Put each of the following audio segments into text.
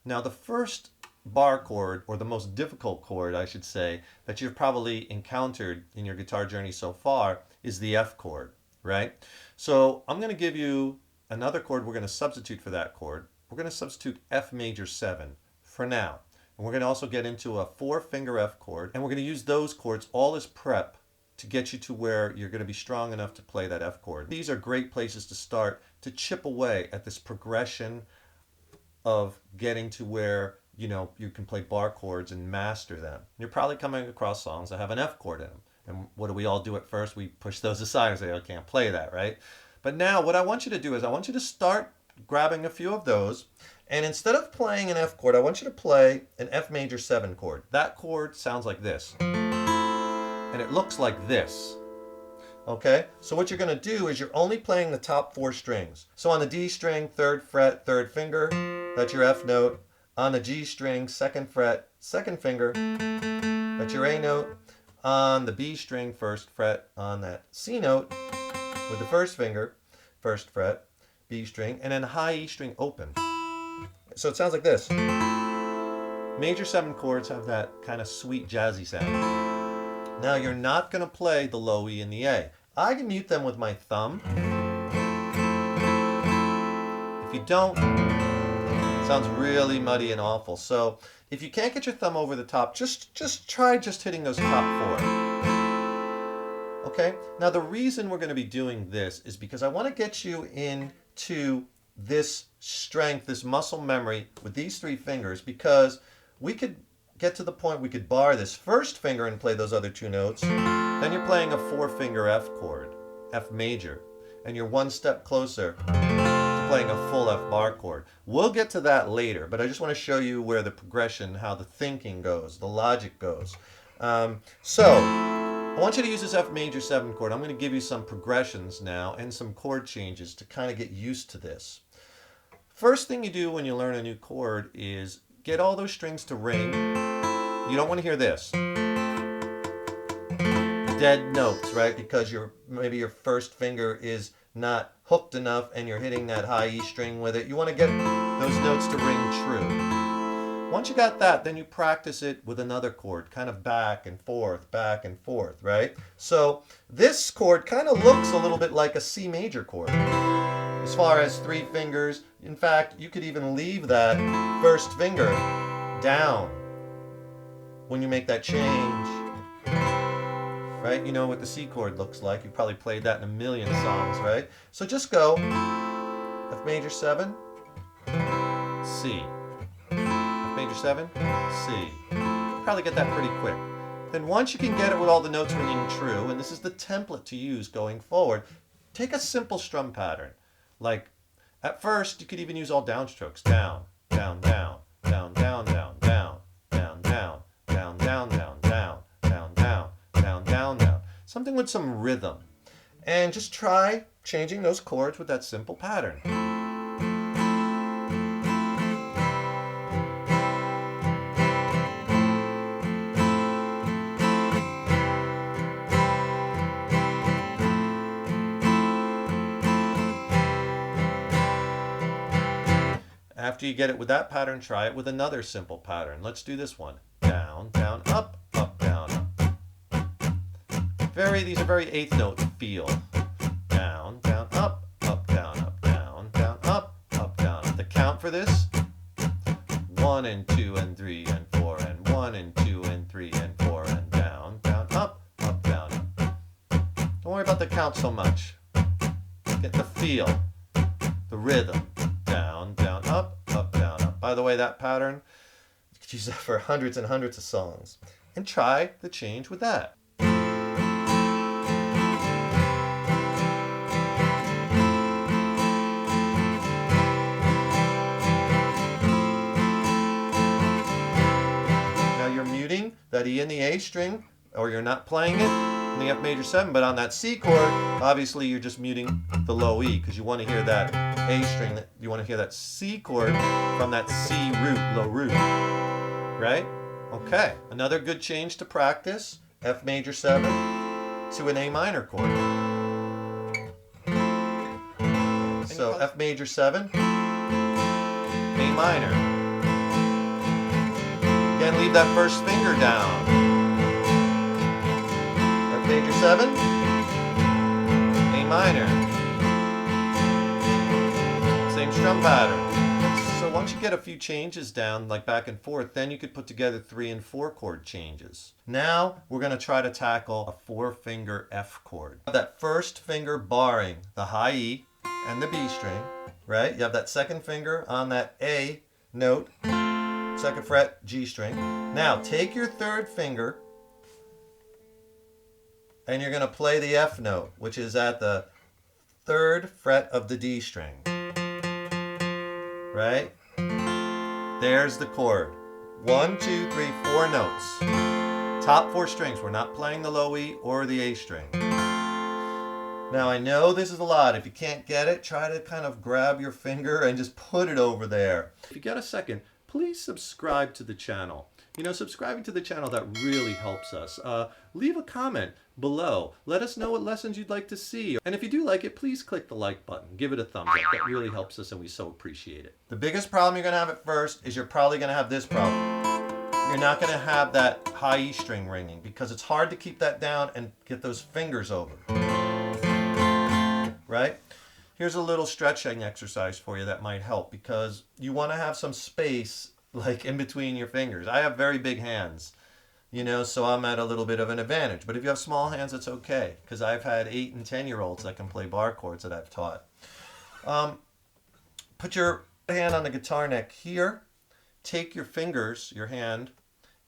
Now the first bar chord, or the most difficult chord, I should say, that you've probably encountered in your guitar journey so far is the F chord, right? So I'm going to give you another chord we're going to substitute for that chord. We're going to substitute F major 7 for now. And we're going to also get into a 4-finger F chord, and we're going to use those chords all as prep to get you to where you're going to be strong enough to play that F chord. These are great places to start to chip away at this progression of getting to where you can play bar chords and master them. You're probably coming across songs that have an F chord in them. And what do we all do at first? We push those aside and say, I can't play that, right? But now what I want you to do is I want you to start grabbing a few of those, and instead of playing an F chord, I want you to play an F major 7 chord. That chord sounds like this, and it looks like this. Okay, so what you're going to do is you're only playing the top 4 strings. So on the D string, 3rd fret, 3rd finger, that's your F note. On the G string, 2nd fret, 2nd finger, that's your A note. On the B string, 1st fret, on that C note with the 1st finger, 1st fret, B string, and then high E string open. So it sounds like this. Major 7 chords have that kind of sweet jazzy sound. Now you're not going to play the low E and the A. I can mute them with my thumb. If you don't, it sounds really muddy and awful. So if you can't get your thumb over the top, just try hitting those top 4. Okay? Now the reason we're going to be doing this is because I want to get you into this strength, this muscle memory with these 3 fingers, because we could get to the point we could bar this 1st finger and play those other 2 notes. Then you're playing a 4-finger F chord, F major, and you're one step closer to playing a full F bar chord. We'll get to that later, but I just want to show you where the progression, how the thinking goes, the logic goes. So I want you to use this F major 7 chord. I'm going to give you some progressions now and some chord changes to kind of get used to this. First thing you do when you learn a new chord is get all those strings to ring. You don't want to hear this. Dead notes, right? Because maybe your 1st finger is not hooked enough and you're hitting that high E string with it. You want to get those notes to ring true. Once you got that, then you practice it with another chord, kind of back and forth, right? So this chord kind of looks a little bit like a C major chord as far as 3 fingers. In fact, you could even leave that 1st finger down when you make that change, right? You know what the C chord looks like. You probably played that in a million songs, right? So just go F major 7, C, F major 7, C. You probably get that pretty quick. Then once you can get it with all the notes ringing true, and this is the template to use going forward, take a simple strum pattern. Like at first, you could even use all downstrokes. Down, down, down, down, down, down, down, down, down, down, down, down, down, down, down, down, down, down. Something with some rhythm. And just try changing those chords with that simple pattern. After you get it with that pattern, try it with another simple pattern. Let's do this one. Down, down, up, down, up. These are very 8th note feel. Down, down, up, down, down, down, up, down. The count for this: 1 and 2 and 3 and 4 and 1 and 2 and 3 and 4 and down, down, up, down, up. Don't worry about the count so much. Get the feel, the rhythm. Down, down, up, down, up. By the way, that pattern, you could use that for hundreds and hundreds of songs. And try the change with that. Now you're muting that E and the A string, or you're not playing it in the F major 7, but on that C chord, obviously you're just muting the low E because you want to hear that A string, you want to hear that C chord from that C root, low root, right? Okay, another good change to practice, F major 7 to an A minor chord. So F major 7, A minor, and leave that first finger down. F major 7, A minor. Same strum pattern. So once you get a few changes down, like back and forth, then you could put together 3 and 4 chord changes. Now we're going to try to tackle a 4-finger F chord. That first finger barring the high E and the B string, right? You have that second finger on that A note, 2nd fret G string. Now take your third finger and you're going to play the F note, which is at the 3rd fret of the D string. Right? There's the chord. 1, 2, 3, 4 notes. Top 4 strings. We're not playing the low E or the A string. Now I know this is a lot. If you can't get it, try to kind of grab your finger and just put it over there. If you get a second, please subscribe to the channel. You know, subscribing to the channel, that really helps us. Leave a comment below. Let us know what lessons you'd like to see. And if you do like it, please click the like button. Give it a thumbs up. That really helps us and we so appreciate it. The biggest problem you're going to have at first is you're probably going to have this problem. You're not going to have that high E string ringing because it's hard to keep that down and get those fingers over. Right? Here's a little stretching exercise for you that might help because you want to have some space like in between your fingers. I have very big hands, you know, so I'm at a little bit of an advantage. But if you have small hands, it's okay because I've had 8 and 10-year-olds that can play bar chords that I've taught. Put your hand on the guitar neck here. Take your fingers, your hand,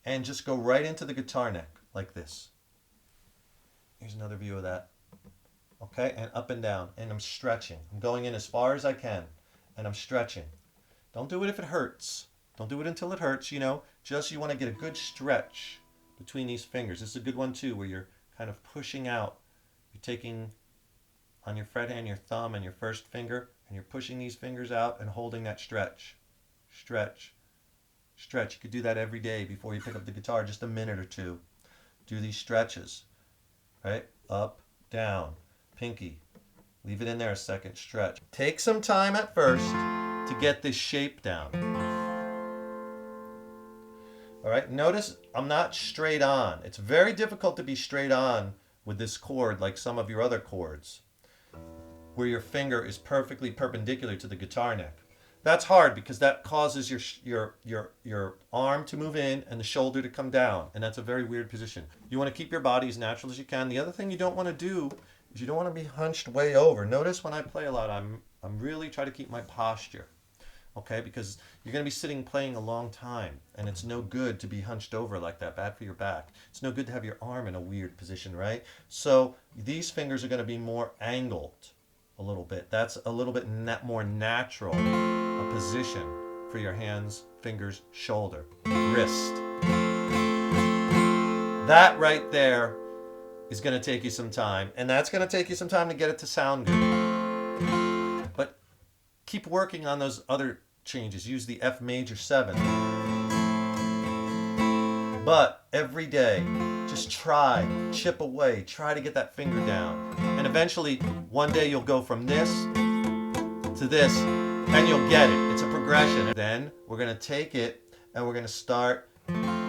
and just go right into the guitar neck like this. Here's another view of that. Okay, and up and down, and I'm stretching. I'm going in as far as I can, and I'm stretching. Don't do it if it hurts. Don't do it until it hurts, you know. Just you want to get a good stretch between these fingers. This is a good one too, where you're kind of pushing out. You're taking on your fret hand, your thumb, and your first finger, and you're pushing these fingers out and holding that stretch. Stretch. Stretch. You could do that every day before you pick up the guitar, just a minute or two. Do these stretches, right? Up, down, pinky. Leave it in there a second, stretch. Take some time at first to get this shape down. All right, notice I'm not straight on. It's very difficult to be straight on with this chord like some of your other chords, where your finger is perfectly perpendicular to the guitar neck. That's hard because that causes your arm to move in and the shoulder to come down, and that's a very weird position. You want to keep your body as natural as you can. The other thing you don't want to do is you don't want to be hunched way over. Notice when I play a lot, I'm really trying to keep my posture. Okay, because you're going to be sitting playing a long time, and it's no good to be hunched over like that, bad for your back. It's no good to have your arm in a weird position, right? So these fingers are going to be more angled a little bit. That's a little bit more natural a position for your hands, fingers, shoulder, wrist. That right there is going to take you some time, and that's going to take you some time to get it to sound good. But keep working on those other changes. Use the F major 7. But every day, just try, chip away, try to get that finger down. And eventually, one day you'll go from this to this, and you'll get it. It's a progression. Then we're going to take it, and we're going to start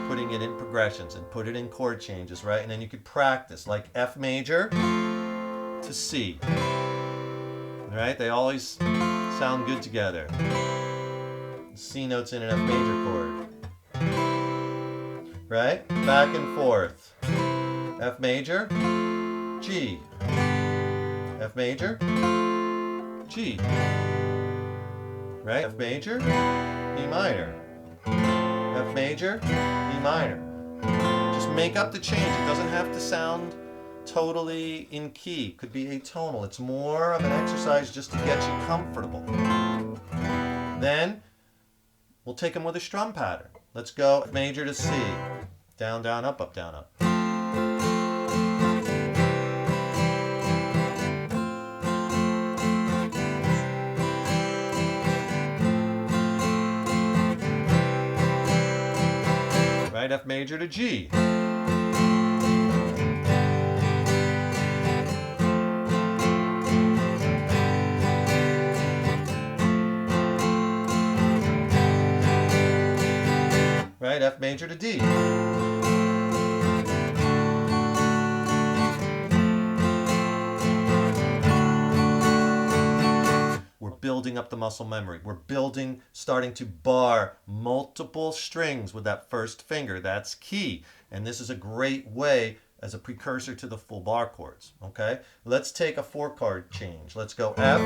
putting it in progressions and put it in chord changes, right? And then you could practice, like F major to C. All right? They always sound good together. C notes in an F major chord. Right? Back and forth. F major, G. F major, G. Right? F major, E minor. F major, E minor. Just make up the change. It doesn't have to sound totally in key. It could be atonal. It's more of an exercise just to get you comfortable. Then we'll take them with a strum pattern. Let's go F major to C. Down, down, up, up, down, up. Right, F major to G. right? F major to D. We're building up the muscle memory. We're starting to bar multiple strings with that first finger. That's key. And this is a great way as a precursor to the full bar chords, okay? Let's take a 4-chord change. Let's go F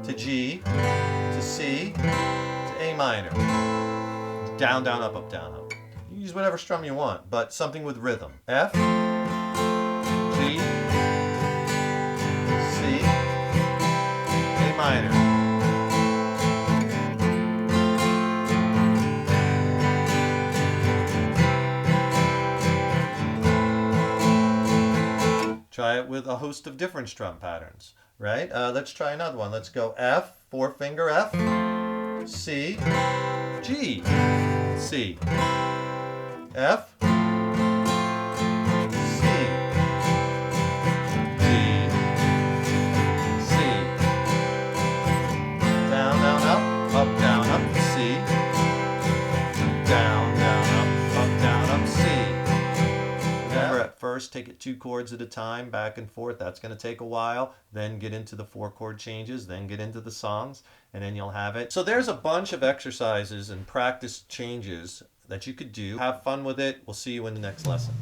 to G to C to A minor. Down, down, up, up, down, up. You use whatever strum you want, but something with rhythm. F, G, C, A minor. Try it with a host of different strum patterns, right? Let's try another one. Let's go F, 4-finger F, C, G, C, F, C, G, C, down, down, up, down, up, C, down, down, up, C. Remember, at first, take it 2 chords at a time, back and forth. That's going to take a while. Then get into the 4-chord changes, then get into the songs, and then you'll have it. So there's a bunch of exercises and practice changes that you could do. Have fun with it. We'll see you in the next lesson.